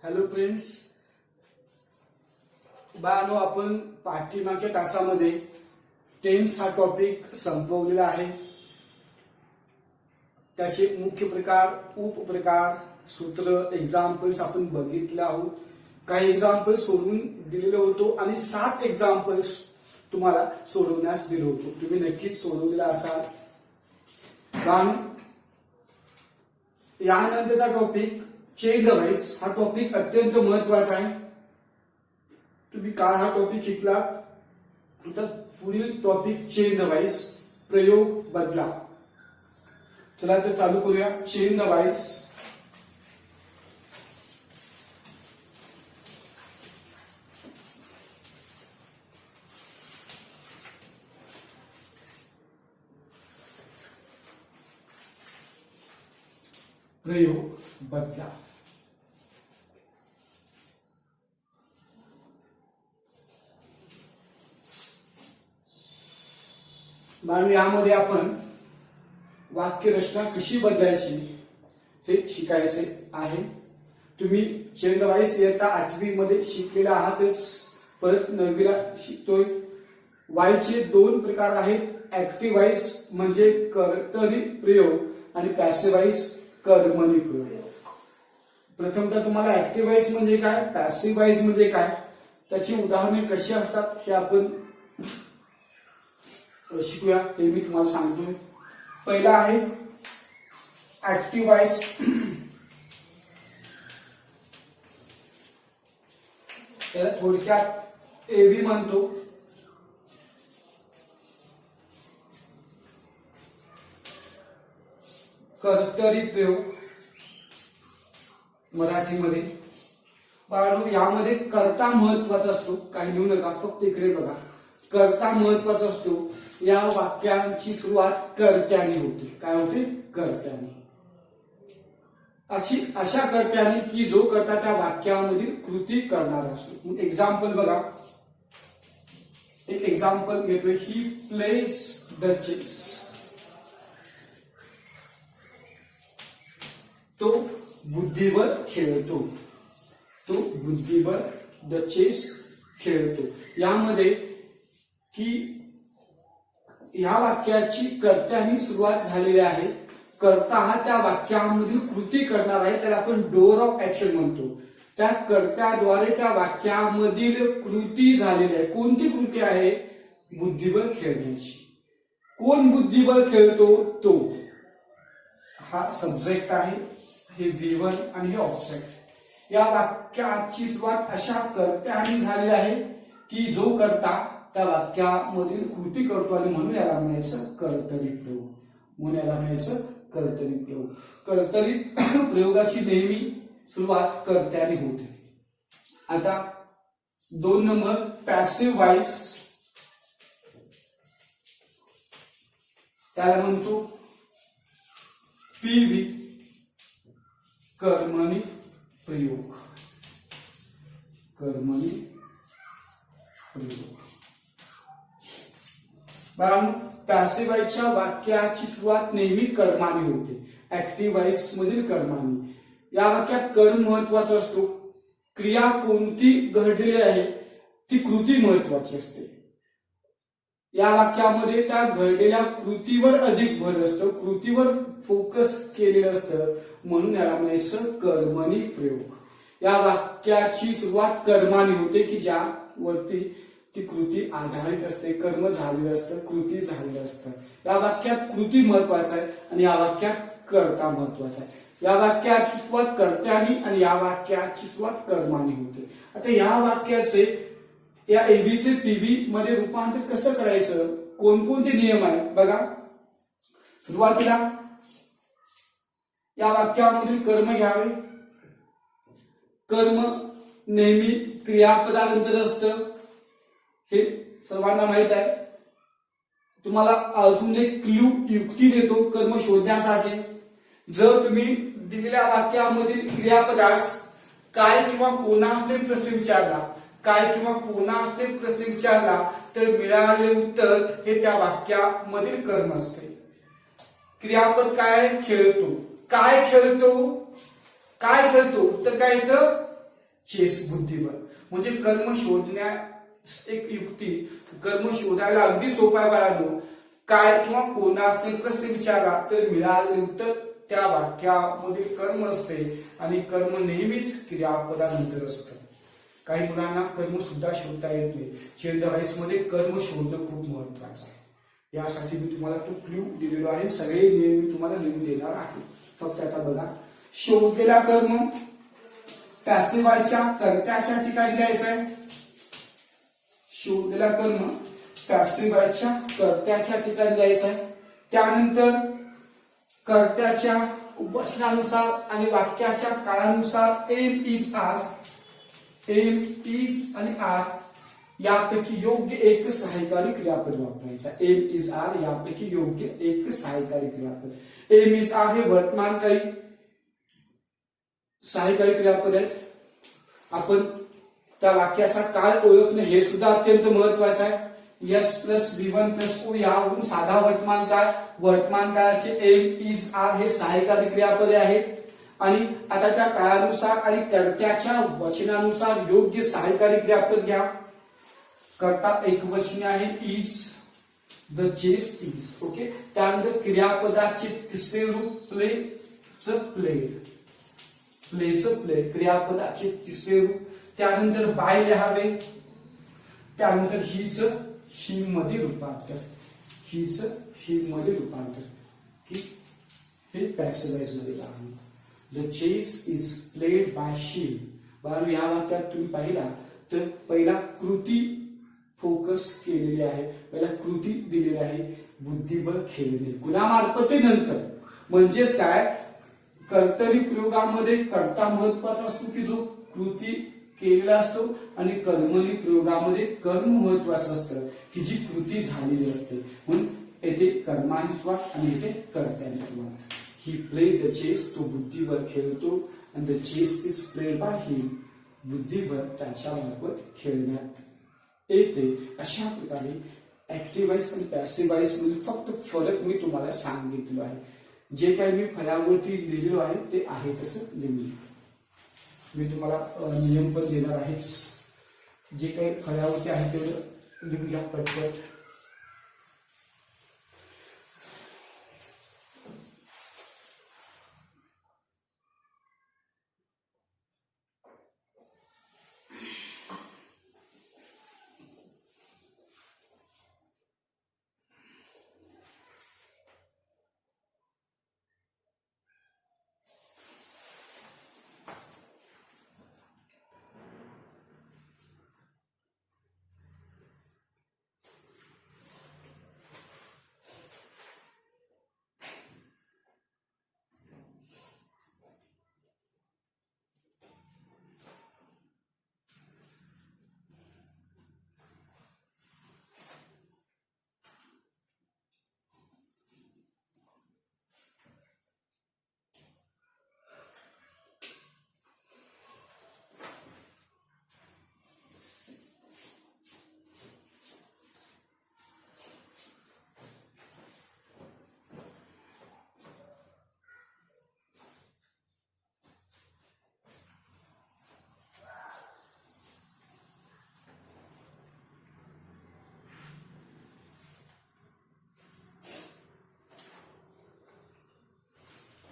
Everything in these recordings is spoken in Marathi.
हॅलो फ्रेंड्स, बाळांनो, आपण पाठीमागच्या तासामध्ये टेन्स हा टॉपिक संपवलेला आहे. त्याचे मुख्य प्रकार, उपप्रकार, सूत्र, एक्झाम्पल्स आपण बघितले आहोत. काही एक्झाम्पल्स सोडवून दिलेले होतो आणि 7 एक्झाम्पल्स तुम्हाला सोडवण्यास दिलो होतो. तुम्ही नक्कीच सोडवलेला असाल. कारण यानंतरचा टॉपिक चेन द वाईस हा टॉपिक अत्यंत महत्वाचा आहे. तुम्ही काल हा टॉपिक शिकला तर पुढील टॉपिक चेन द वाईस, प्रयोग बदला. चला तर चालू करूया. Change the voice. प्रयोग बदला. आणि यामध्ये आपण वाक्यरचना कशी बदलायची हे शिकायचे आहे. तुम्ही चेन द वाईस इयत्ता 8वी मध्ये शिकलेला आहातच, परत 9वीला शिकतोय. वाईचे 2 प्रकार आहेत. ऍक्टिव्ह वाईस म्हणजे कर्तरी प्रयोग आणि पॅसिव्ह वाईस कर्मणी प्रयोग. प्रथमतः तुम्हाला ऍक्टिव्ह वाईस म्हणजे काय, पॅसिव्ह वाईस म्हणजे काय, त्याची उदाहरणे कशी असतात हे आपण शिकूया. हे मी तुम्हाला सांगतोय. पहिला आहे ऍक्टिव्ह वाईस. त्याला थोडक्यात एव्ही म्हणतो. कर्तरी प्रयोग मराठीमध्ये. बाळांनो, यामध्ये कर्ता महत्वाचा असतो. काही लिहू नका, फक्त इकडे बघा. कर्ता महत्वाचा असतो. या वाक्यांची सुरुवात कर्त्याने होते. काय होते? कर्त्याने. अशा कर्त्याने की जो कर्ता त्या वाक्यामधील कृती करणारा असतो. एक्झाम्पल बघा. एक एक्झाम्पल घेतोय. He plays the chess. तो बुद्धिबळ खेळतो. तो बुद्धिबळ द चेस खेळतो. यामध्ये की या वाक्याची कर्त्याने सुरुवात झालेली आहे. कर्ता हा त्या वाक्यामधील कृती करणार आहे. त्याला आपण डोअर ऑफ ऍक्शन म्हणतो. त्या कर्त्याद्वारे त्या वाक्यामधील कृती झालेली आहे. कोणती कृती आहे? बुद्धिबळ खेळण्याची. कोण बुद्धिबळ खेळतो? तो. हा सब्जेक्ट आहे, हे V1 आणि हे ऑब्जेक्ट. या वाक्याची सुरुवात अशा कर्त्याने झालेली आहे की जो कर्ता त्या वाक्यामधील कृती करतो आणि म्हणून याला म्हणायचं कर्तरी प्रयोग. म्हणून याला म्हणायचं कर्तरी प्रयोग. कर्तरी प्रयोगाची नेहमी सुरुवात कर्त्याने होते. आता 2 नंबर पॅसिव्ह वाईस. त्याला म्हणतो PV, कर्मणी प्रयोग. कर्मणी प्रयोग. पॅसिव्ह वाईसच्या वाक्याची सुरुवात नेहमी कर्माने होते. ऍक्टिव्ह वाईस मधील कर्माने. या वाक्यात कर्म महत्वाचा असतो. क्रिया कोणती घडलेली आहे ती कृती महत्वाची असते. या वाक्यामध्ये त्या घडलेल्या कृतीवर अधिक भर असतो. कृतीवर फोकस केलेलं असतं. म्हणून याला म्हणायचं कर्मणी प्रयोग. या वाक्याची सुरुवात कर्माने होते की ज्यावरती ती कृती आधारित असते. कर्म झालेलं असतं, कृती झालेलं असतं. या वाक्यात कृती महत्वाचा आहे आणि या वाक्यात कर्ता महत्वाचा आहे. या वाक्याची सुरुवात कर्त्याने आणि या वाक्याची सुरुवात कर्माने होते. आता या वाक्याचे, या एव्हीचे PV मध्ये रूपांतर कसं करायचं, कोणकोणते नियम आहेत बघा. सुरुवातीला या वाक्यामधील कर्म घ्यावे. कर्म नेहमी क्रियापदानंतर असतं, हे सर्वांना माहित आहे. तुम्हाला अजून एक क्लू, युक्ती देतो कर्म शोधण्यासाठी. जर तुम्ही दिलेल्या वाक्यामधील क्रियापदास काय किंवा कोणास प्रश्न विचारला, काय किंवा कोणास प्रश्न विचारला तर मिळालेले उत्तर हे त्या वाक्यामधील कर्म असते. क्रियापद काय? खेळतो. काय खेळतो? काय खेळतो तर काय येतं? चेस बुद्धिबळ. म्हणजे कर्म शोधण्या एक युक्ती, कर्म शोधायला अगदी सोपा आहे बाळांनो. काय किंवा कोणाने प्रश्न विचारला तर मिळालेले उत्तर त्या वाक्यामध्ये कर्म असते आणि कर्म नेहमीच क्रियापदानंतर असतं. काही मुलांना कर्म सुद्धा शोधता येत नाही. चेंज द व्हाइस मध्ये कर्म शोधणं खूप महत्वाचं आहे. यासाठी मी तुम्हाला तो क्ल्यू दिलेलो आहे. सगळे नियम मी तुम्हाला लिहून देणार आहे. फक्त आता बघा, शोधलेला कर्म पॅसिव्हच्या कर्त्याच्या ठिकाणी द्यायचा आहे. शोधलेला कर्म पॅसिव्हच्या कर्त्याच्या ठिकाणी द्यायचा आहे. त्यानंतर कर्त्याच्या वचनानुसार आणि वाक्याच्या काळानुसार am is are, am is आणि आर यापैकी योग्य एक सहाय्यकारी क्रियापद वापरायचा. एम इज आर यापैकी योग्य एक सहाय्यकारी क्रियापद. एम इज आर हे वर्तमानकाळी सहाय्यकारी क्रियापद आहेत. आपण त्या वाक्याचा काळ ओळखणे हे सुद्धा अत्यंत महत्वाचं आहे. S plus V1 plus O यावरून साधा वर्तमान काळ, वर्तमान काळाचे एम इज आर हे सहाय्यकारी क्रियापदे आहेत. आणि आता त्या काळानुसार आणि कर्त्याच्या वचनानुसार योग्य सहाय्यकारी क्रियापद घ्या. कर्ता एकवचनी आहे is, the chess is. Okay. त्यानंतर क्रियापदाचे तिसरे रूप प्लेचं प्लेड, प्लेचं प्लेड क्रियापदाचे तिसरे रूप. त्यानंतर बाय लिहावे. त्यानंतर हीच ही मध्ये रूपांतर, हीच ही मध्ये रूपांतर की हे पॅसिव्हाइज मध्ये लावणे. The chess is played by she. बाळांनो या वाक्यात तुम्ही पाहिला तर पहिला कृती फोकस केलेली आहे, पहिला कृती दिलेली आहे, बुद्धिबळ खेळणे कुणामार्फत नंतर. म्हणजेच काय, कर्तरी प्रयोगामध्ये कर्ता महत्वाचा असतो की जो कृती केलेला असतो आणि कर्मणी प्रयोगामध्ये कर्म महत्वाचं असतं की जी कृती झालेली असते. म्हणून येथे कर्माने सुरुवात आणि येथे कर्त्याने सुरुवात. ही प्ले द चेस, तो बुद्धिबळ खेळतो आणि the chess is played by him, बुद्धिबळ त्याच्या मार्फत खेळण्यात येते. अशा प्रकारे ऍक्टिव्ह व्हॉइस आणि पॅसिव्ह व्हॉइस मध्ये फक्त फरक मी तुम्हाला सांगितलं आहे. जे काही मी फळ्यावरती लिहिलेलो आहे ते आहे तसं लिहिलं. मी तुम्हाला नियम पण देणार आहे. जे काही फळ्यावरती आहे तेवढं लिहून घ्या पटपट.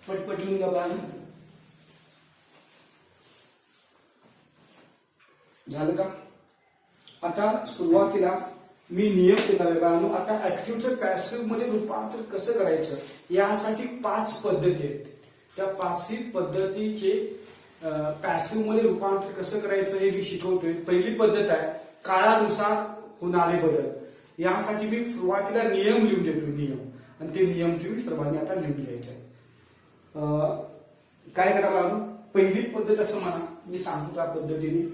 पटपट लिहून घ्या. झालं का? आता सुरुवातीला मी नियम देणार आहे. आता ऍक्टिव्हचं पॅसिव्ह मध्ये रूपांतर कसं करायचं यासाठी 5 पद्धती आहेत. त्या 5ही पद्धतीचे पॅसिव्ह मध्ये रूपांतर कसं करायचं हे मी शिकवतोय. पहिली पद्धत आहे काळानुसार होणारे बदल. यासाठी मी सुरुवातीला नियम लिहून देतो, नियम, आणि ते नियम तुम्ही सर्वांनी आता लिहून घ्यायचे आहे. काय करावं लागेल, पहिली पद्धत असं म्हणा, मी सांगतो त्या पद्धतीने.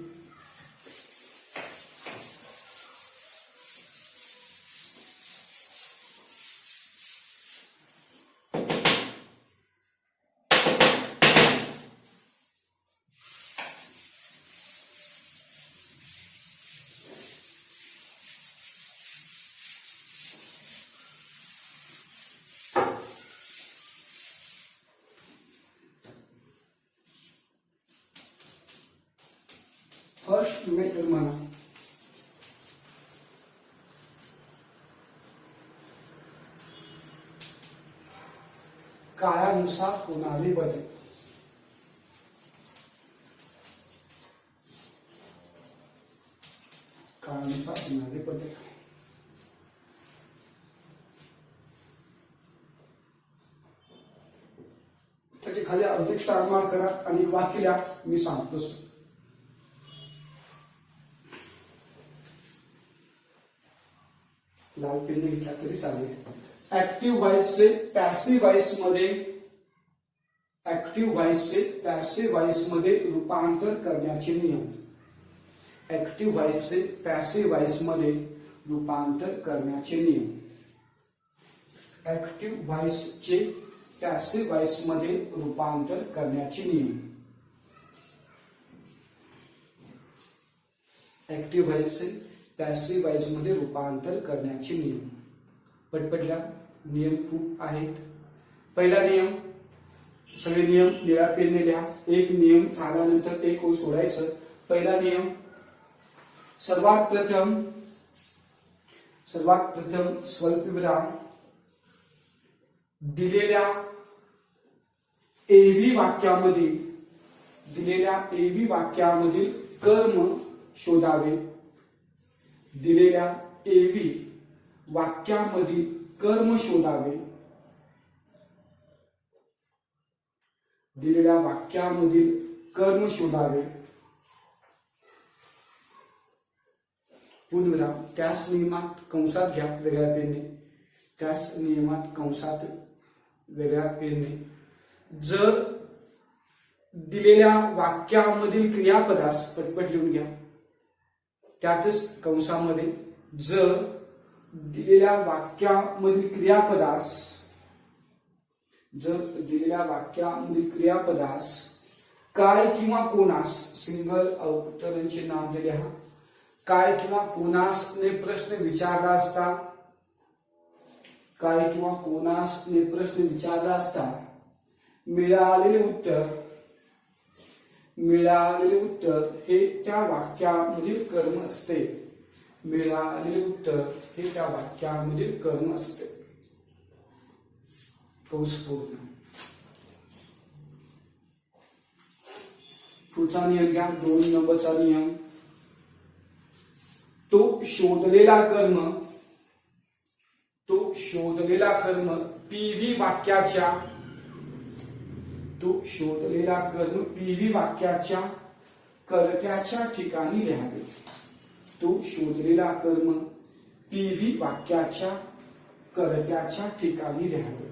फर्स्ट मेथड म्हणा. काळानुसार होणारे बदल. काळानुसार होणारे बदल. त्याच्या खाली अधिक स्टार मार्क करा आणि वाक्य लिहा. मी सांगतो लाल पेन घेतला तरी चालेल. ऍक्टिव्ह व्हॉइस से पॅसिव्ह व्हॉइस मध्ये, ऍक्टिव्ह व्हॉइस से पॅसिव्ह व्हॉइस मध्ये रूपांतर करण्याचे नियम. ऍक्टिव्ह व्हॉइस से पॅसिव्ह व्हॉइस मध्ये रूपांतर करण्याचे नियम. ऍक्टिव्ह व्हॉइस चे पॅसिव्ह व्हॉइस मध्ये रूपांतर करण्याचे नियम. ऍक्टिव्ह व्हॉइस से पॅसिव्ह व्हॉइस मध्ये रूपांतर करण्याचे नियम. पटपटल्या नियम खूप आहेत. पहिला नियम, सगळे नियम निळ्या पेनने लिहा. एक नियम झाल्यानंतर एक ओळ सोडायचं. पहिला नियम, सर्वात प्रथम स्वल्पविराम दिलेल्या एव्ही वाक्यामधील कर्म शोधावे. दिलेल्या एव्ही वाक्यामधील कर्म शोधावे. दिलेल्या वाक्यामधील कर्म शोधावे. पूर्णविराम. त्याच नियमात कंसात घ्या वेगळ्या पेनने. त्याच नियमात कंसात वेगळ्या पेनने. जर दिलेल्या वाक्यामधील क्रियापदास, पटपट लिहून घ्या, त्यातच कंसामध्ये, जर दिलेल्या वाक्यामधील क्रियापदास, जर दिलेल्या वाक्यामधील क्रियापदास काय किंवा कोणास, सिंगल अवतरणचे नाम दिले हा, काय किंवा कोणासने प्रश्न विचारला असता, काय किंवा कोणासने प्रश्न विचारला असता मिळालेले उत्तर हे त्या वाक्यामधील कर्म असते. मिळालेले उत्तर हे त्या वाक्यामधील कर्म असते. कंस पूर्ण. पुढचा नियम घ्या, 2 नंबरचा नियम. तो शोधलेला कर्म पीव्ही वाक्याच्या, तो शोधलेला कर्म पीव्ही वाक्याच्या कर्त्याच्या ठिकाणी लिहावे. तो शोधलेला कर्म पीव्ही वाक्याच्या कर्त्याच्या ठिकाणी लिहावे.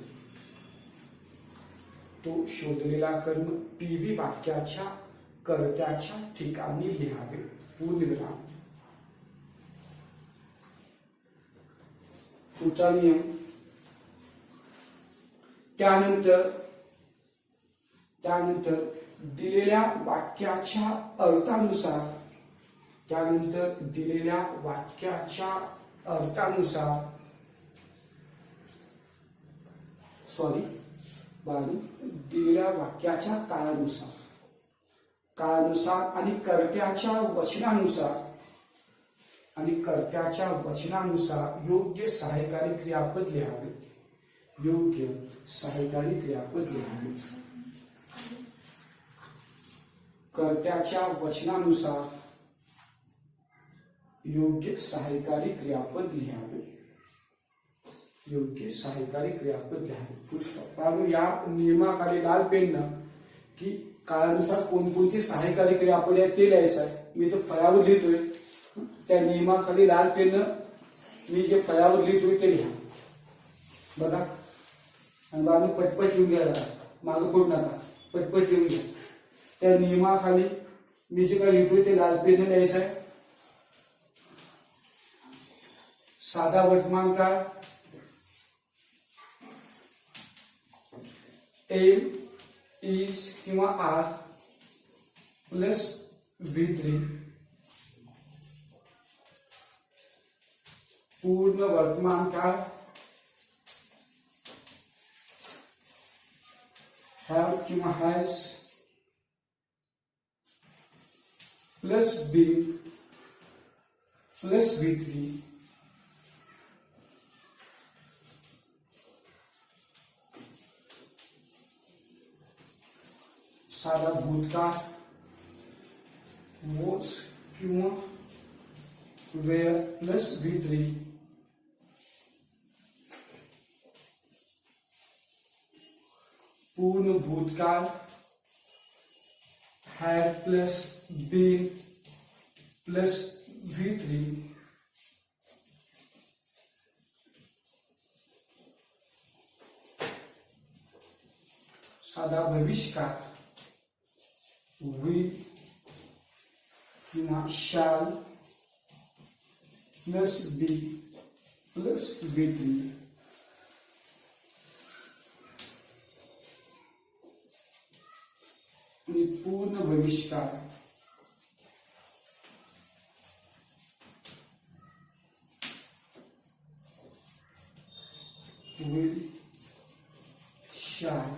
तो शोधलेला कर्म पीव्ही वाक्याच्या कर्त्याच्या ठिकाणी लिहावे. पूर्णविराम. पुढचा नियम, त्यानंतर दिलेल्या वाक्याच्या अर्थानुसार, दिलेल्या वाक्याच्या काळानुसार आणि कर्त्याच्या वचनानुसार योग्य सहाय्यकारी क्रियापद लिहावे. योग्य सहाय्यकारी क्रियापद लिहावे. कर्त्याच्या वचनानुसार योग्य सहाय्यकारी क्रियापद लिहावे. योग्य सहाय्यकारी क्रियापद लिहावे. फुल स्टॉप. या नियमाखाली लाल पेननं की काळानुसार कोणकोणती सहाय्यकारी क्रियापद आहेत ते लिहायचं आहे. मी तो फळ्यावर लिहितोय. त्या नियमाखाली लाल पेननं मी जे फळ्यावर लिहितोय ते लिहा. बघा आणि बाजू पटपट लिहून घ्या. मागं पडू नका, पटपट लिहून घ्या. त्या नियमाखाली मी जे काय लिहितोय ते लाल पेनने लिहायचं आहे. साधा वर्तमान काळ एम, इज किंवा आर प्लस V3. पूर्ण वर्तमान काळ हॅव किंवा has plus B plus V3 साधा भूतकाळ वॉज किंवा वेअर प्लस V3 पूर्ण भूतकाळ had plus been plus V3 साधा भविष्यकाळ will किंवा shall plus be plus V3 आणि पूर्ण भविष्यकाळ will shall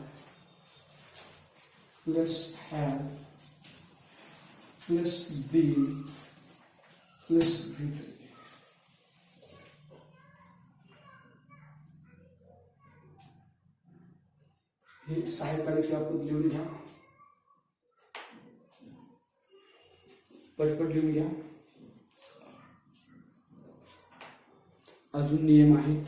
plus have plus be plus V3 हे सहाय्यकारी क्रियापद लिहून घ्या, पटपट लिहून घ्या. अजून नियम आहेत.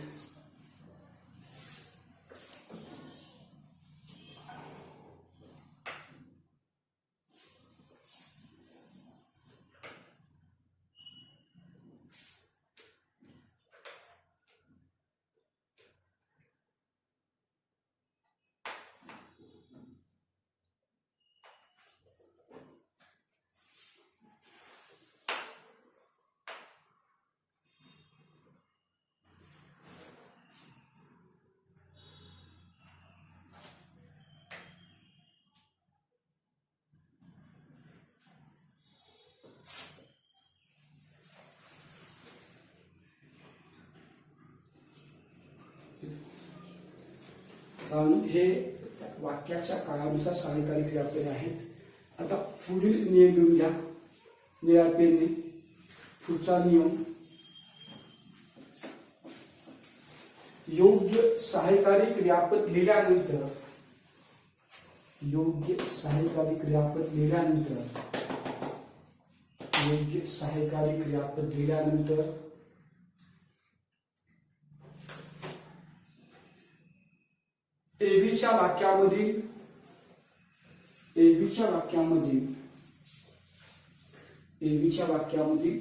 हे वाक्याच्या काळानुसार सहाय्यकारी क्रियापदे आहेत. आता पुढील नियम लिहून घ्या निळ्या पेनने. पुढचा नियम, योग्य सहाय्यकारी क्रियापद लिहिल्यानंतर योग्य सहाय्यकारी क्रियापद लिहिल्यानंतर एव्हीच्या वाक्यामध्ये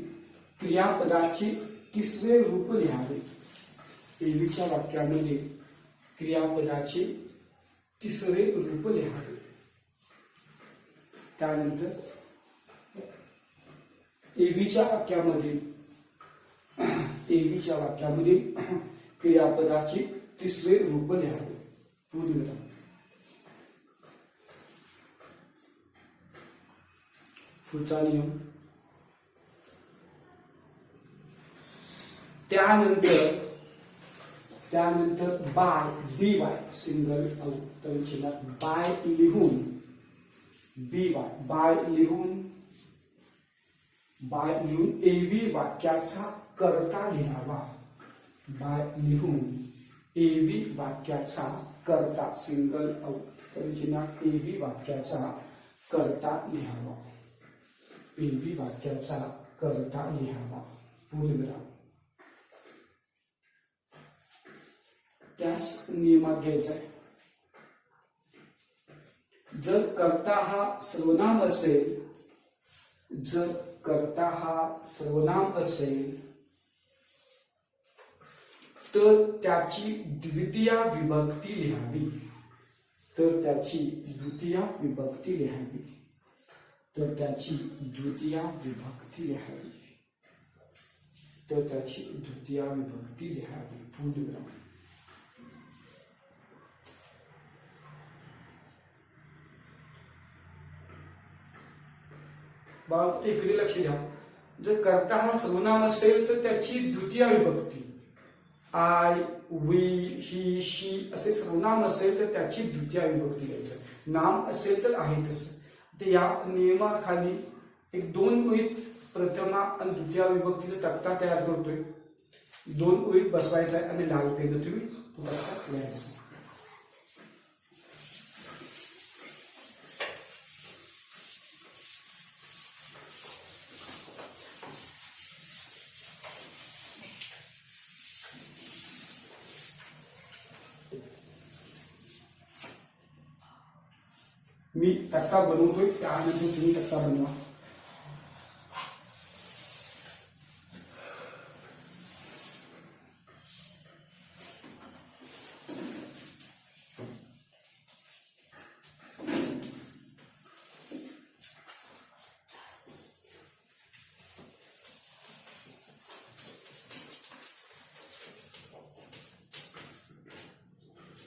क्रियापदाचे तिसरे रूप लिहावे. एव्हीच्या वाक्यामध्ये क्रियापदाचे तिसरे रूप लिहावे. त्यानंतर एव्हीच्या वाक्यामध्ये क्रियापदाचे तिसरे रूप लिहावे. पुढचा नियम, त्यानंतर बाय BY सिंगल अवतरणचिन्हात बाय लिहून एव्ही वाक्याचा कर्ता लिहावा. बाय लिहून एव्ही वाक्याचा कर्ता सिंगल अवतरणचिन्हात एव्ही वाक्याचा कर्ता लिहावा. एव्ही वाक्याचा कर्ता लिहावा. पूर्णविराम. त्याच नियमात घ्यायचा आहे. जर कर्ता हा सर्वनाम असेल तर त्याची द्वितीय विभक्ती लिहावी. पूर्णविराम. बाळा इकडे लक्ष द्या. जर कर्ता हा सर्वनाम असेल तर त्याची द्वितीय विभक्ती, आय, वी, ही, शी असे सर्वनाम असेल तर त्याची द्वितीय विभक्ती घ्यायचं. नाम असेल तर आहे तसं. या नियमाखाली एक दोन 2 ओळीत प्रथमा आणि द्वितीय विभक्तीचा तक्ता तयार करतोय. 2 ओळीत बसवायचा आहे आणि लाल पेन तुम्ही तो तक्ता लिहायचा. मी तक्ता बनवतोय त्यानंतर तुम्ही तक्ता बनवा.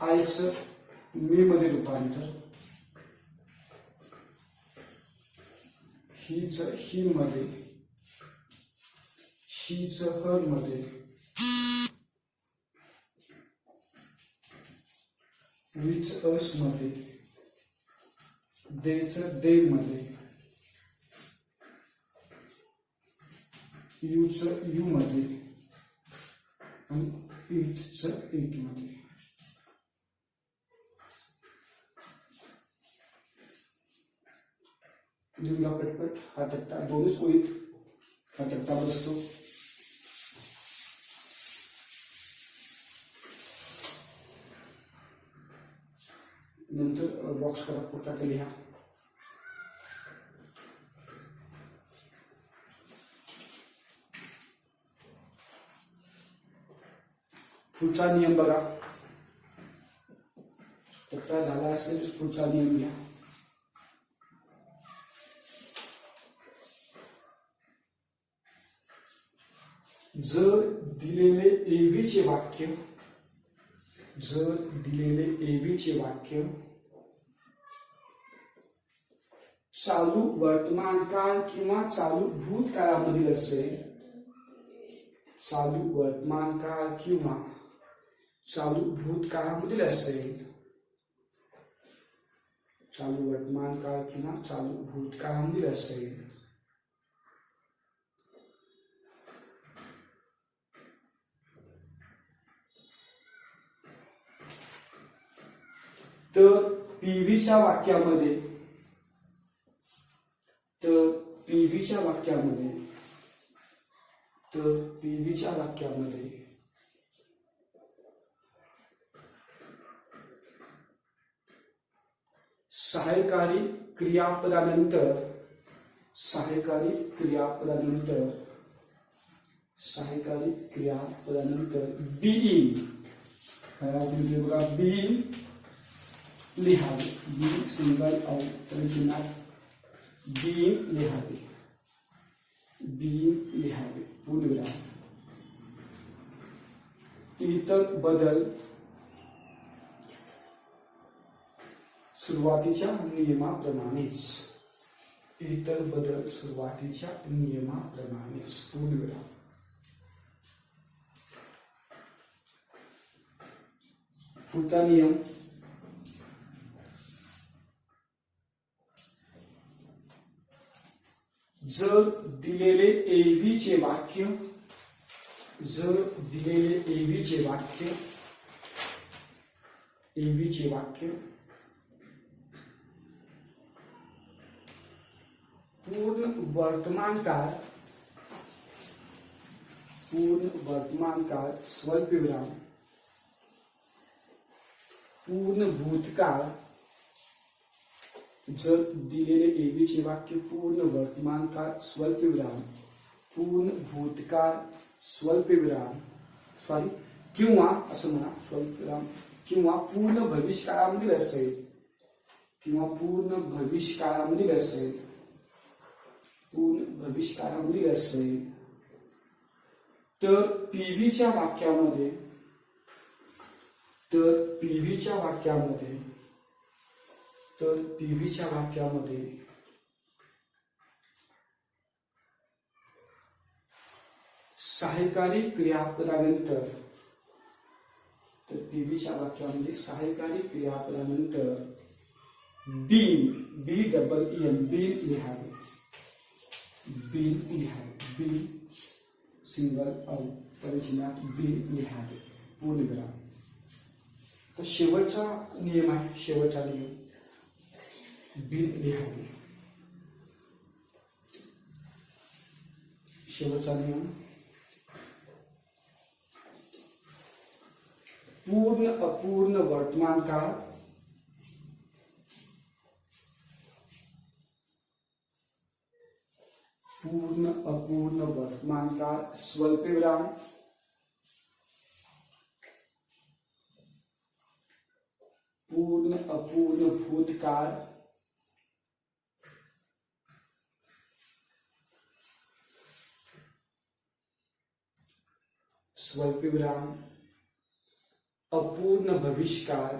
आयचं मी मध्ये रूपांतर, हीच ही मध्ये, शीच हर मध्ये, वीच अस मध्ये, देच दे मध्ये, यूच यू मध्ये आणि इटच इट मध्ये. लिहून पटपट. हा तक्ता 2च ओळीत हा तक्ता बसतो. नंतर बॉक्स करा पुरता ते लिहा. पुढचा नियम बघा. तक्ता झाला असेल पुढचा नियम लिहा. जर दिलेले एवीचे वाक्य, जर दिलेले एवीचे वाक्य चालू वर्तमान काळ किंवा चालू भूतकाळामधील असेल, चालू वर्तमान काळ किंवा चालू भूतकाळामधील असेल, चालू वर्तमान काळ किंवा चालू भूतकाळामधील असेल, तर पीव्हीच्या वाक्यामध्ये, तर पीव्हीच्या वाक्यामध्ये, तर पीव्हीच्या वाक्यामध्ये सहाय्यकारी क्रियापदानंतर, सहाय्यकारी क्रियापदानंतर, सहाय्यकारी क्रियापदानंतर बीइंग, बघा बीइंग लिहावे. बी सिंगल आउट बीइंग लिहावे, बीइंग लिहावे पूर्णविराम. इतर बदल सुरुवातीच्या नियमाप्रमाणेच, इतर बदल सुरुवातीच्या नियमाप्रमाणेच पूर्णविराम. पुढचा नियम जर दिलेले एव्हीचे वाक्य, जर दिलेले एव्हीचे वाक्य, एव्हीचे वाक्य पूर्ण वर्तमान काळ, पूर्ण वर्तमान काळ स्वल्प विराम, पूर्ण भूतकाळ, जर दिलेले एव्हीचे वाक्य पूर्ण वर्तमान काळ स्वल्प विराम, पूर्ण भूतकाळ स्वल्प विराम, सॉरी किंवा असं म्हणा स्वल्प विराम, किंवा पूर्ण भविष्यकाळामधील असेल, किंवा पूर्ण भविष्यकाळामधील असेल, पूर्ण भविष्यकाळामधील असेल, तर पीव्हीच्या वाक्यामध्ये, तर पीव्हीच्या वाक्यामध्ये, तर पीव्हीच्या वाक्यामध्ये सहाय्यकारी क्रियापदानंतर, तर पीव्हीच्या वाक्यामध्ये सहाय्यकारी क्रियापदानंतर बीन, बी डबल एन बीन लिहावे, बीन लिहावे, बीन सिंगल तर चिन्हात बीन लिहावे पूर्णविराम. तर शेवटचा नियम आहे, शेवटचा नियम बीन लिहावे. शेवटचा नियम पूर्ण अपूर्ण वर्तमान काळ पूर्ण अपूर्ण वर्तमान काळ स्वल्पविराम पूर्ण अपूर्ण भूतकाळ स्वल्पविराम अपूर्ण भविष्यकाळ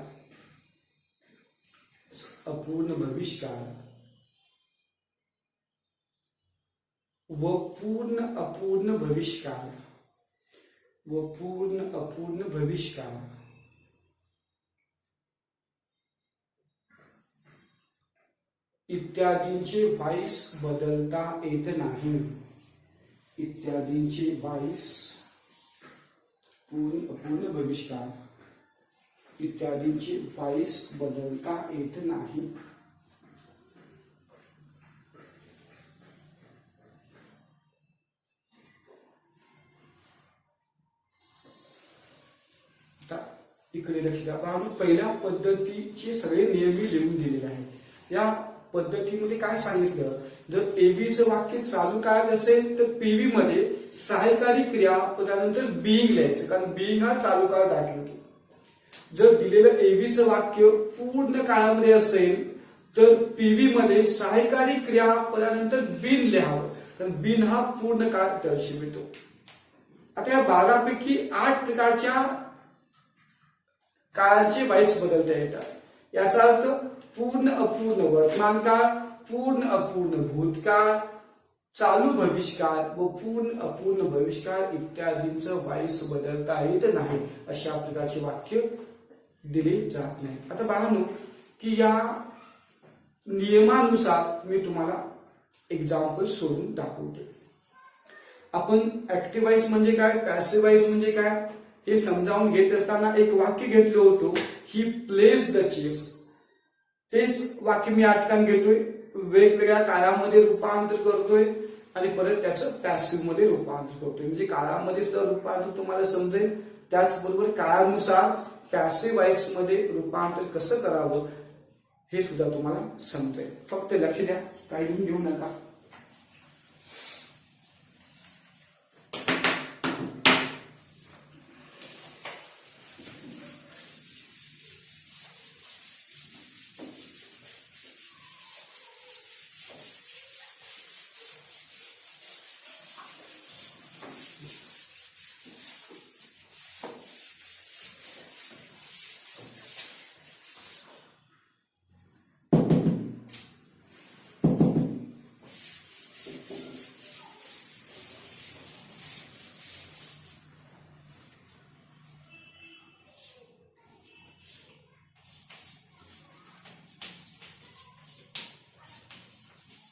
अपूर्ण भविष्यकाळ व पूर्ण अपूर्ण भविष्यकाळ व पूर्ण अपूर्ण भविष्यकाळ इत्यादींचे व्हाईस बदलता येत नाही. इत्यादींचे व्हाईस पूर्ण अपूर्ण भविष्यकाळ इत्यादींचे व्हाईस बदलता येत नाही. इकडे लक्ष द्या. पहिल्या पद्धतीचे सगळे नियमी लिहून दिलेले आहेत. या पद्धतीमध्ये काय सांगितलं, जर एबीचं वाक्य चालू काय असेल तर पीव्ही मध्ये सहायकारी क्रियापदानंतर बिईंग लिहायचं, कारण बिईंग हा चालू काळ दाखवतो. जर दिलेलं एबीचं वाक्य पूर्ण काळामध्ये असेल तर पीव्ही मध्ये सहायकारी क्रियापदानंतर बिन लिहावं, कारण बिन हा पूर्ण काळ दर्शवितो. आता या 12 पैकी 8 प्रकारच्या काळाचे व्हाईस बदलता येतात. याचा अर्थ पूर्ण अपूर्ण वर्तमान काळ, पूर्ण अपूर्ण भूतकाळ, चालू भविष्यकाळ व पूर्ण अपूर्ण भविष्यकाळ इत्यादींचं व्हाईस बदलता येत नाही. अशा प्रकारचे वाक्य दिले जात नाहीत. आता पाहणं की या नियमानुसार मी तुम्हाला एक्झाम्पल सोडून दाखवतो. आपण ऍक्टिव्ह व्हाईस म्हणजे काय, पॅसिव्ह व्हाईस म्हणजे काय हे समजावून घेत असताना एक वाक्य घेतलं होतं, ही प्लेस द चेस. तेच वाक्य मी या ठिकाणी घेतोय, वेगवेगळ्या काळामध्ये रूपांतर करतोय आणि परत त्याचं पॅसिव्ह मध्ये रूपांतर करतोय. म्हणजे काळामध्ये सुद्धा रूपांतर तुम्हाला समजेल, त्याचबरोबर काळानुसार पॅसिव्ह व्हाईस मध्ये रूपांतर कसं करावं हे सुद्धा तुम्हाला समजेल. फक्त लक्ष द्या, काही घेऊ नका.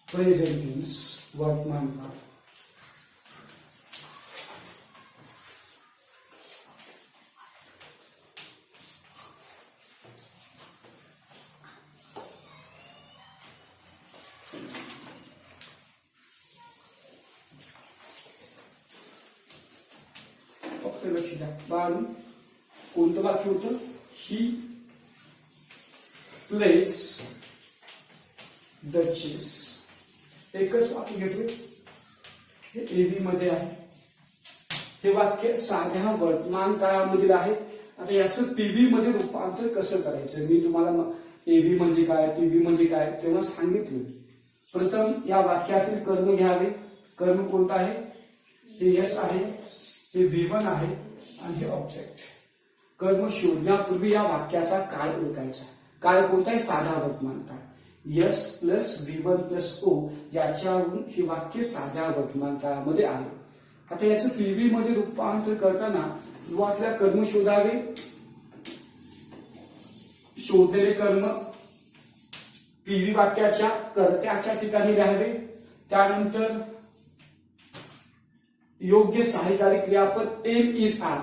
प्रेझेंट टेन्स वर्तमान काळ. फक्त लक्ष द्या. बाळांनो, कोणतं वाक्य होतं, ही प्लेस द चेस. एकच वाक्य घेतोय, हे एबी मध्ये आहे. हे वाक्य साध्या वर्तमान काळामधील आहे. आता याचं पीव्ही मध्ये रूपांतर कसं करायचं मी तुम्हाला एबी म्हणजे काय, पीव्ही म्हणजे काय तेव्हा सांगितलं. प्रथम या वाक्यातील कर्म घ्यावे. कर्म कोणता आहे, हे यस आहे, हे V1 आहे आणि हे ऑब्जेक्ट. कर्म शोधण्यापूर्वी या वाक्याचा काळ ओळखायचा. काळ कोणता आहे, साधा वर्तमान काळ. Yes plus V1 plus O याच्यावरून हे वाक्य साध्या वर्तमान काळामध्ये आहे. आता याचं पीव्ही मध्ये रूपांतर करताना सुरुवातीला कर्म शोधावे. शोधलेले कर्म पीव्ही वाक्याच्या कर्त्याच्या ठिकाणी लिहावे. त्यानंतर योग्य सहाय्यकारी क्रियापद am is are,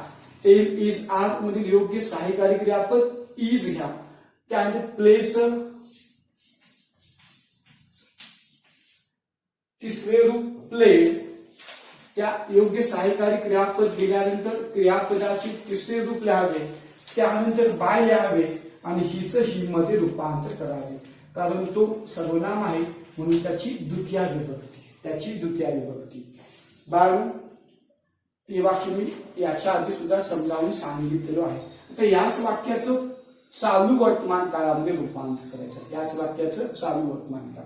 am is are मधील योग्य सहाय्यकारी क्रियापद इज घ्या. त्यानंतर प्लेचं तिसरे रूप प्लेड, त्या योग्य सहाय्यकारी क्रियापद दिल्यानंतर क्रियापदाचे तिसरे रूप लिहावे, त्यानंतर बाय लिहावे आणि हिच ही मध्ये रूपांतर करावे, कारण तो सर्वनाम आहे म्हणून त्याची द्वितीय विभक्ती, त्याची द्वितीय विभक्ती. बाळू हे वाक्य मी याच्या आधी सुद्धा समजावून सांगितलेलं आहे. आता याच वाक्याचं चालू वर्तमान काळामध्ये रूपांतर करायचं. याच वाक्याचं चालू वर्तमान काळ,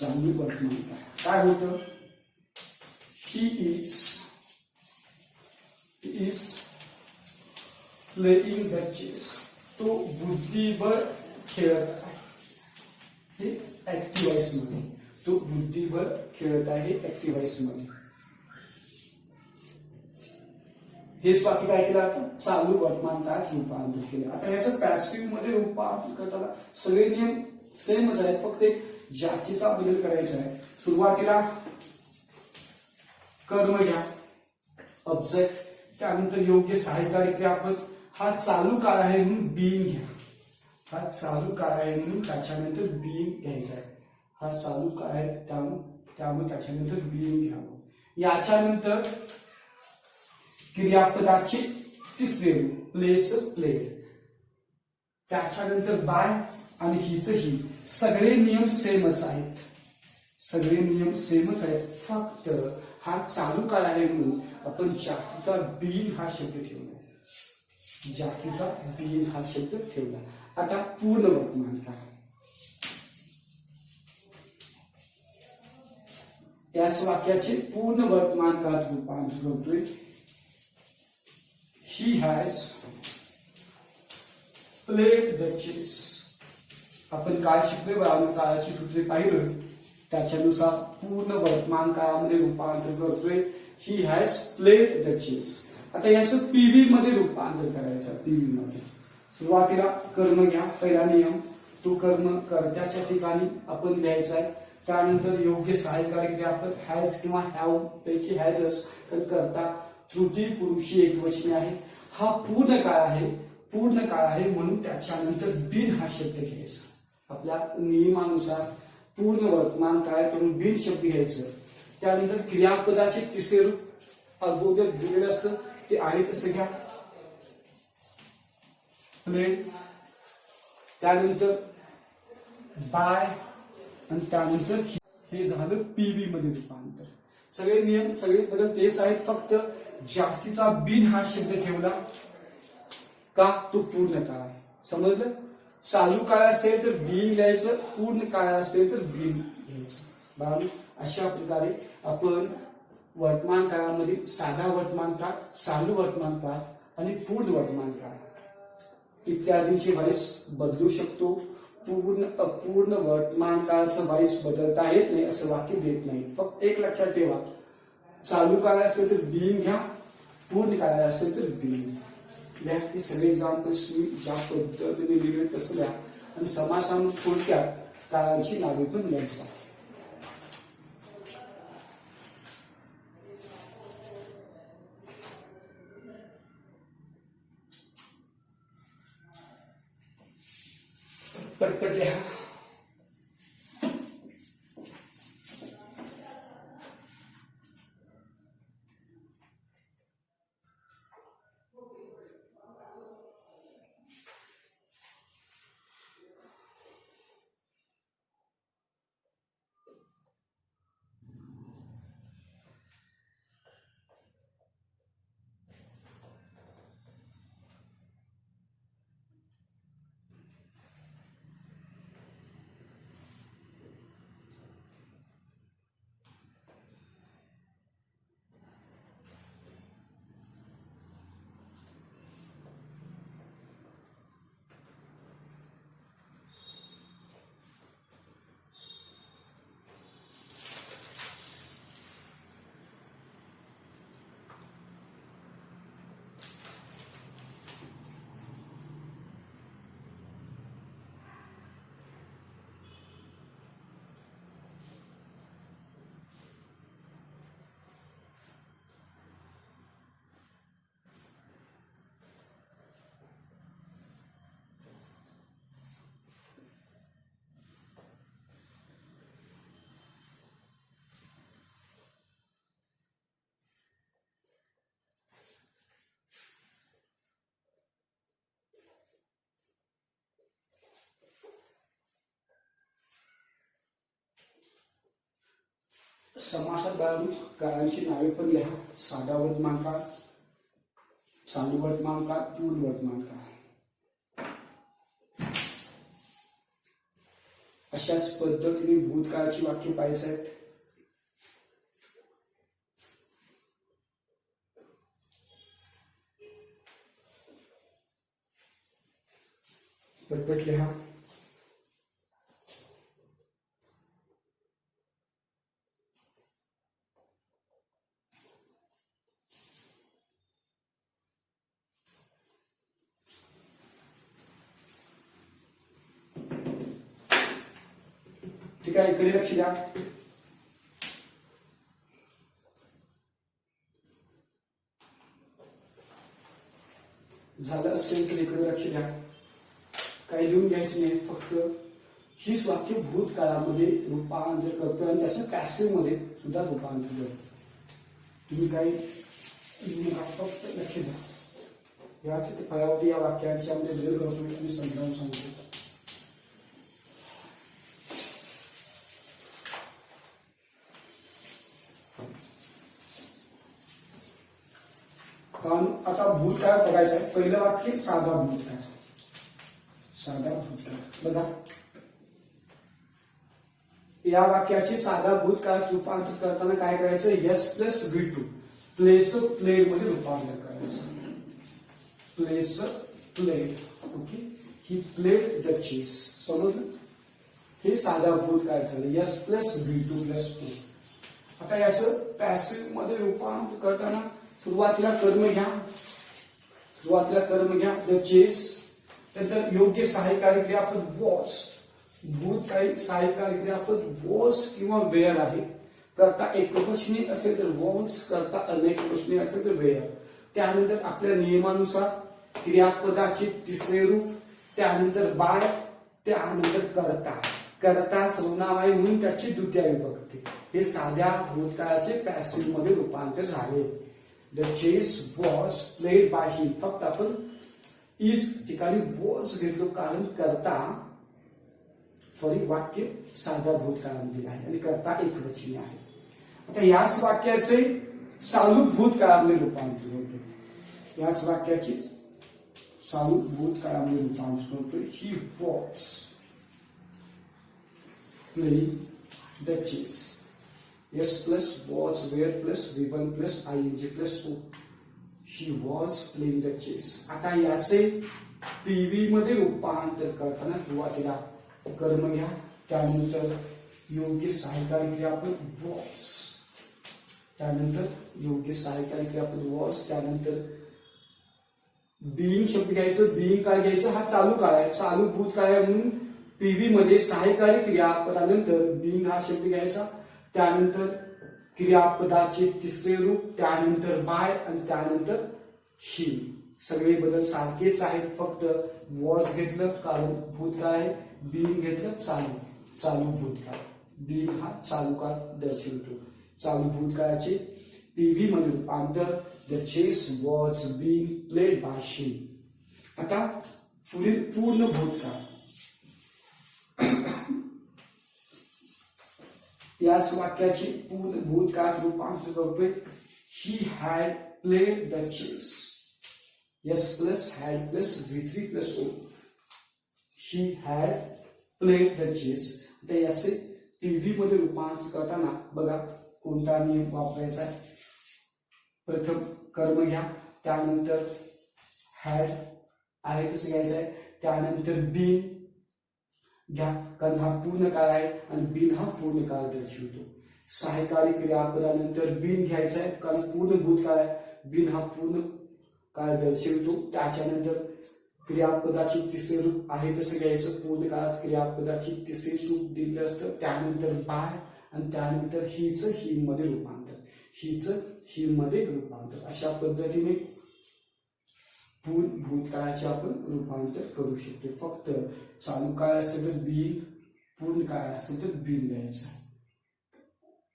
चालू वर्तमान काळ काय होतं? He is playing the chess, तो बुद्धिबळ खेळत आहे. हे ऍक्टिव्ह व्हॉइस मध्ये, तो बुद्धिबळ खेळत आहे ऍक्टिव्ह व्हॉइस मध्ये. हेच वाक्य काय केलं आता? चालू वर्तमान काळात रूपांतर केलं. आता ह्याचं पॅसिव्ह मध्ये रूपांतर करताना सगळे नियम सेमच आहेत, फक्त एक जातीचा बदल करायचा आहे. सुरुवातीला कर्म घ्या, ऑब्जेक्ट, त्यानंतर योग्य सहाय्यकारी क्रियापद. हा चालू काळ आहे म्हणून बीइंग घ्या, हा चालू काळ आहे म्हणून त्याच्यानंतर बीइंग घ्यायचा आहे. हा चालू काळ आहे त्यामुळे त्याच्यानंतर बीइंग घ्यावं. याच्यानंतर क्रियापदाचे तिसरे रूप प्लेचं प्लेड, त्याच्यानंतर बाय आणि हिच ही. सगळे नियम सेमच आहेत, सगळे नियम सेमच आहेत, फक्त हा चालू काळ आहे म्हणून आपण जास्तीचा बीइंग हा शब्द ठेवला, जास्तीचा बीइंग हा शब्द ठेवला. आता पूर्ण वर्तमान काळ, याच वाक्याचे पूर्ण वर्तमान काळात रूपांतर करतोय. He has played the chess. आपण काय शिकलोय? काळाची सूत्रे पाहिलं, त्याच्यानुसार पूर्ण वर्तमान काळामध्ये रूपांतर करतोय. He has played the chess. आता याचं पीव्ही मध्ये रूपांतर करायचं. पीव्ही मध्ये सुरुवातीला कर्म घ्या, पहिला नियम, तो कर्म कर्त्याच्या ठिकाणी आपण लिहायचा आहे. त्यानंतर योग्य सहाय्यकारी क्रियापद हॅज किंवा हॅव पैकी हॅजच, तर कर्ता तृतीय पुरुषी एकवचनी आहे. हा पूर्ण काळ आहे, पूर्ण काळ आहे म्हणून त्याच्यानंतर बिन हा शब्द घ्यायचा. आपल्या नियमानुसार पूर्ण वर्तमान काळातून बिन शब्द घ्यायचं. त्यानंतर क्रियापदाचे तिसरे रूप अगोदर दिलेलं असतं ते आहे तसं घ्या, प्लेड, त्यानंतर बाय आणि त्यानंतर हे झालं पीव्ही मध्ये रूपांतर. सगळे नियम सगळे बदल तेच आहेत, फक्त जास्तीचा बिन हा शब्द ठेवला का तो पूर्ण काळ आहे. समजलं? चालू काळ असेल तर बीइंग लिहायचं, पूर्ण काळ असेल तर बीइंग घ्यायचं. बरोबर? अशा प्रकारे आपण वर्तमान काळामध्ये साधा वर्तमान काळ, चालू वर्तमान काळ आणि पूर्ण वर्तमान काळ इत्यादींचे व्हॉइस बदलू शकतो. पूर्ण अपूर्ण वर्तमान काळाचं व्हॉइस बदलता येत नाही असं वाक्य देत नाही. फक्त एक लक्षात ठेवा, चालू काळ असेल तर बीइंग घ्या, पूर्ण काळ असेल तर बीइंग घ्या. हे सगळे एक्झाम्पल्स मी ज्या पद्धतीने दिले तसं द्या आणि समासामध्ये थोडक्यात काळांची नावे पण द्यायचा. पटपट लिहा. समासात बाळगून काळांची नावे पण लिहा. साधा वर्तमान काळ, चालू वर्तमान काळ, पूर्ण वर्तमान काळ. अशाच पद्धतीने भूतकाळाची वाक्य पाहायचं आहेत. पद्धत लिहा. ठीक आहे, इकडे लक्ष द्या. झालं असेल तर इकडे लक्ष द्या. काही लिहून घ्यायचं नाही, फक्त हीच वाक्य भूतकाळामध्ये रूपांतर करतोय आणि त्याचं पॅसिव्ह मध्ये सुद्धा रूपांतर करतो. तुम्ही काही फक्त लक्ष द्या. याच फळावरती या वाक्यांच्या मध्ये बदल करतो आणि समजावून सांगतो. आता भूतकाळ बघायचं आहे. पहिलं वाक्य साधा भूतकाळ. साधा भूतकाळ बघा, या वाक्याचे साधा भूतकाळात रूपांतर करताना काय करायचं? यस प्लस V2 प्लेचं प्लेड मध्ये रूपांतर करायचं. प्लेचं played. Okay, he played the chess. समजलं? हे साधा भूतकाळ झालं. Yes plus V2 plus 2. आता याचं पॅसिव्ह मध्ये रूपांतर करताना सुरुवातीला कर्म घ्या. सुरुवातीला कर्म घ्या द चेस. नंतर योग्य सहाय्यकारी क्रियापद वॉच. भूतकाळी सहाय्यकारी क्रियापद वॉच किंवा वेअर आहे. करता एकवचनी असेल तर वॉच, करता अनेकवचनी असेल तर वेअर. त्यानंतर आपल्या नियमानुसार क्रियापदाचे तिसरे रूप, त्यानंतर बाय, त्यानंतर करता. करता सर्वनाम आहे म्हणून त्याची द्वितीय विभक्ती. हे साध्या भूतकाळाचे पॅसिव्ह मध्ये रूपांतर झाले. The chess was played by him. फक्त आपण इज ठिकाणी वॉज घेतलो कारण करता वाक्य साध्या भूतकाळामध्ये आहे आणि करता एकवचनी आहे. आता याच वाक्याचे चालू भूतकाळामध्ये रूपांतर होतो. याच वाक्याचे चालू भूतकाळामध्ये रूपांतर होतो. He was playing the chess. S plus was where plus V1 plus ing plus O. She was playing the chess. आता याचे PV मध्ये रूपांतर करताना सुरुवातीला कर्म घ्या, त्यानंतर योग्य सहाय्यकारी क्रियापद was, त्यानंतर योग्य सहाय्यकारी क्रियापद was, त्यानंतर being शब्द घ्यायचं. being काय घ्यायचं? हा चालू काळ आहे, चालू भूतकाळ आहे म्हणून PV मध्ये सहाय्यकारी क्रियापदानंतर being हा शब्द घ्यायचा. त्यानंतर क्रियापदाचे तिसरे रूप, त्यानंतर बाय आणि त्यानंतर ही. सगळे बदल सारखेच आहेत, फक्त वॉज घेतलं कारण भूतकाळ आहे, बीइंग घेतलं चालू भूतकाळ. बीइंग हा चालू काळ दर्शवतो. चालू भूतकाळाचे PV मध्ये रूपांतर. The chess was being played by him. आता पुढील पूर्ण भूतकाळ. याच वाक्याचे पूर्ण भूतकाळात रूपांतर करतोय. He had played the chess. S plus had plus V3 plus O. He had played the chess. आता याचे PV मध्ये रूपांतर करताना बघा कोणता नियम वापरायचा आहे. प्रथम कर्म घ्या, त्यानंतर हॅड आहे तसं घ्यायचं आहे, त्यानंतर बीन घ्या कारण हा पूर्ण काळ आहे आणि बिन हा पूर्ण काळ दर्शवतो. सहाय्यकारी क्रियापदानंतर बिन घ्यायचा आहे कारण पूर्ण भूतकाळ आहे, बिन हा पूर्ण काळ दर्शवतो. त्याच्यानंतर क्रियापदाचे तिसरे रूप आहे तसं घ्यायचं. पूर्ण काळात क्रियापदाचे तिसरे रूप दिलं असतं. त्यानंतर बाय आणि त्यानंतर हीच हिम मध्ये रूपांतर. हीच हिम मध्ये रूपांतर. अशा पद्धतीने पूर्ण भूतकाळाचे आपण रूपांतर करू शकतो. फक्त चालू काळ असेल तर बीइंग, पूर्ण काळ असेल तर बीन लिहायचं.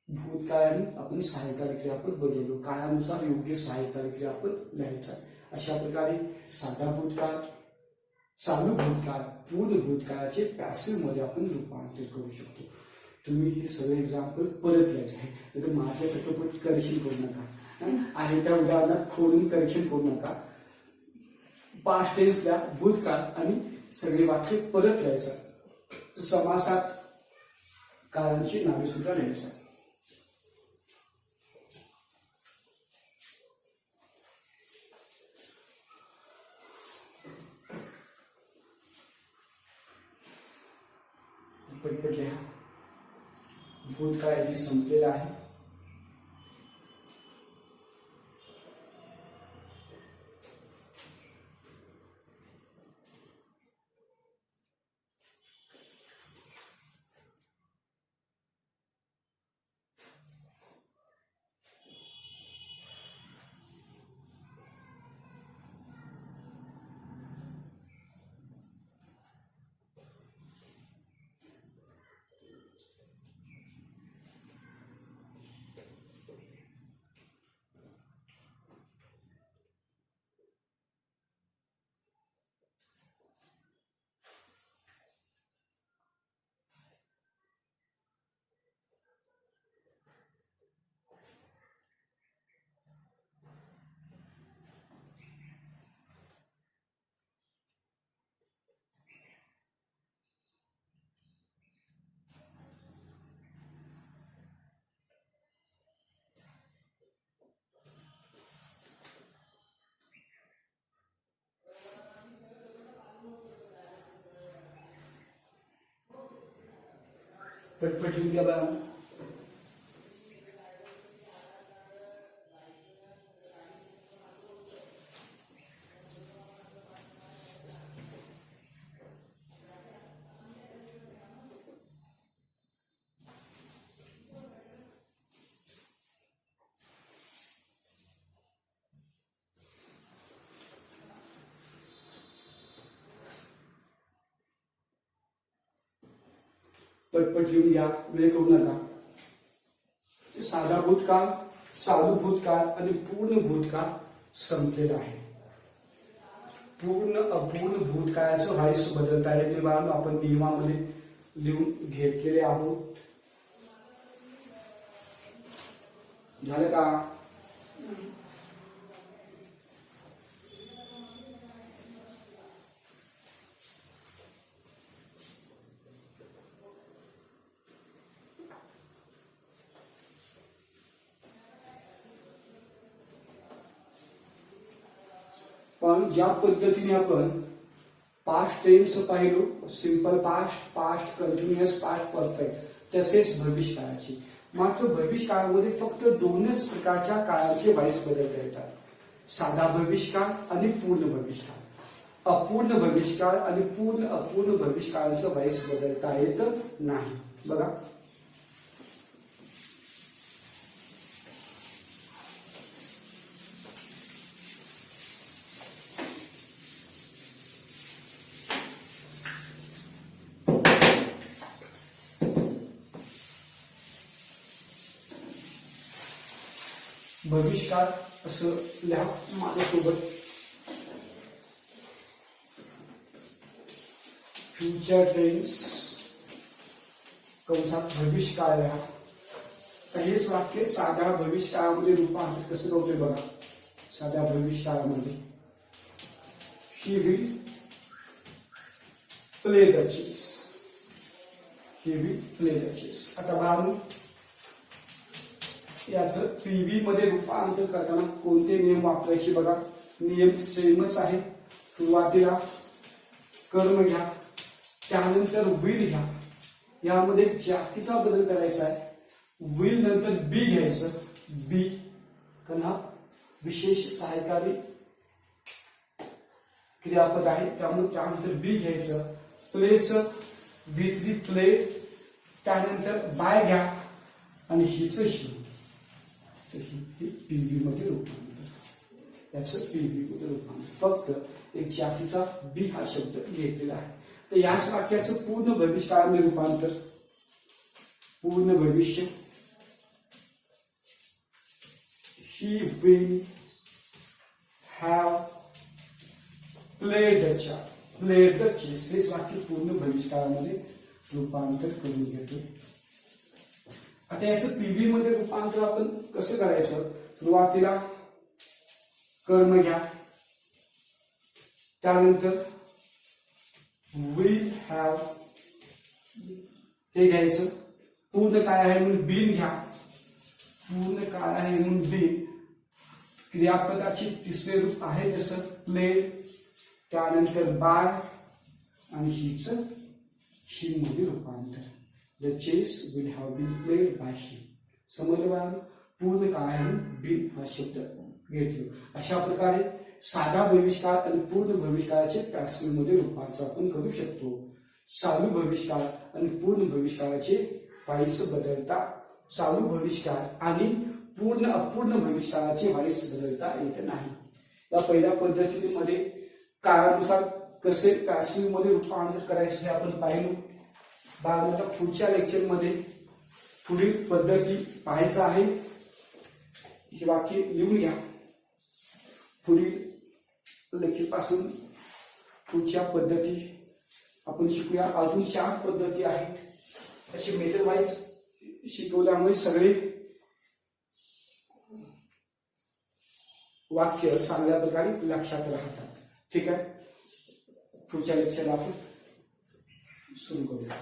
भूतकाळाने आपण सहाय्यकारी क्रियापद बदललो, काळानुसार योग्य सहाय्यकारी क्रियापद लिहायचं. अशा प्रकारे साधा भूतकाळ, चालू भूतकाळ, पूर्ण भूतकाळाचे पॅसिव्ह मध्ये आपण रूपांतर करू शकतो. तुम्ही हे सगळे एक्झाम्पल परत लिहायचे आहे. तर माझ्या पटोपट करेक्शन करू नका, आहे त्या उदाहरणात खोडून करेक्शन करू नका. पास्ट टेन्स द्या, भूतकाळ आणि सगळे वाक्य परत लिहायचं. समासात काळांची नावे सुद्धा लिहायचं. पटपट लिहा. भूतकाळ इथे संपलेला आहे. पटपट लिहून घ्या बघा. पटपट लिहून घ्या, वेळ करू नका. साधा भूतकाळ, साधू भूतकाळ आणि पूर्ण भूतकाळ संपलेला आहे. पूर्ण अपूर्ण भूतकाळाचं व्हाईस बदलता येत नाही बाळांनो, आपण नियमामध्ये लिहून घेतलेले आहोत. झालं का? पण ज्या पद्धतीने आपण पास्ट टेन्स पाहिलो, simple past, past continuous, past perfect, तसेच भविष्यकाळाची. मात्र भविष्यकाळामध्ये फक्त दोनच प्रकारच्या काळाचे व्हाईस बदलता येतात. साधा भविष्यकाळ आणि पूर्ण भविष्यकाळ. अपूर्ण भविष्यकाळ आणि पूर्ण अपूर्ण भविष्यकाळाचं व्हाईस बदलता येत नाही. बघा, भविष्यकाळ असं लिहा माझ्यासोबत. फ्युचर टेन्स कंसात भविष्यकाळ लिहा. हेच वाक्य साध्या भविष्यकाळामध्ये रूपांतर कसं होते बघा. साध्या भविष्यकाळामध्ये he will play the chess, he will play the chess. आता बाळांनो, याचं पीव्ही मध्ये रूपांतर करताना कोणते नियम वापरायचे बघा. नियम सेमच आहे. सुरुवातीला कर्म घ्या, त्यानंतर विल घ्या. यामध्ये जास्तीचा बदल करायचा आहे. विल नंतर बी घ्यायचं. बी कारण हा विशेष सहायकारी क्रियापद आहे, त्यामुळे त्यानंतर बी घ्यायचं. प्लेचं V3 प्ले, त्यानंतर बाय घ्या आणि हिच ही पीव्ही मध्ये रूपांतर. याचं पीव्ही मध्ये रूपांतर फक्त एक जातीचा बी हा शब्द घेतलेला आहे. तर याच वाक्याचं पूर्ण भविष्यकाळामध्ये रूपांतर. पूर्ण भविष्य, he will have played the chess. हेच वाक्य पूर्ण भविष्यकाळामध्ये रूपांतर करून घेतो. आता याचं पीबी मध्ये रूपांतर आपण कसं करायचं? सुरुवातीला कर्म घ्या, त्यानंतर विल हॅव हे घ्यायचं, पूर्ण काय आहे म्हणून बीन घ्या, पूर्ण काय आहे म्हणून बीन, क्रियापदाची तिसरे रूप आहे जसं प्लेड, त्यानंतर बाय आणि हिच ही मध्ये रूपांतर. The chess will have been played by he. समजलं बघा, पूर्ण काय आहे बीन हा शब्द घेतलो. अशा प्रकारे साधा भविष्यकाळ आणि पूर्ण भविष्यकाळाचे पॅसिव्ह मध्ये रूपांतर आपण करू शकतो. चालू भविष्यकाळ आणि पूर्ण भविष्यकाळाचे वाईस बदलता, चालू भविष्यकाळ आणि पूर्ण अपूर्ण भविष्यकाळाचे वाईस बदलता येत नाही. या पहिल्या पद्धतीमध्ये काळानुसार कसे पॅसिव्ह मध्ये रूपांतर करायचे हे आपण पाहिलो. आता पुढच्या लेक्चरमध्ये पुढील पद्धती पाहायचं आहे. हे वाक्य लिहून घ्या. पुढील लेक्चर पासून पुढच्या पद्धती आपण शिकूया. अजून 4 पद्धती आहेत. असे मेथड वाईज शिकवल्यामुळे सगळे वाक्य चांगल्या प्रकारे लक्षात राहतात. ठीक आहे, पुढच्या लेक्चरला आपण सुरू करूया.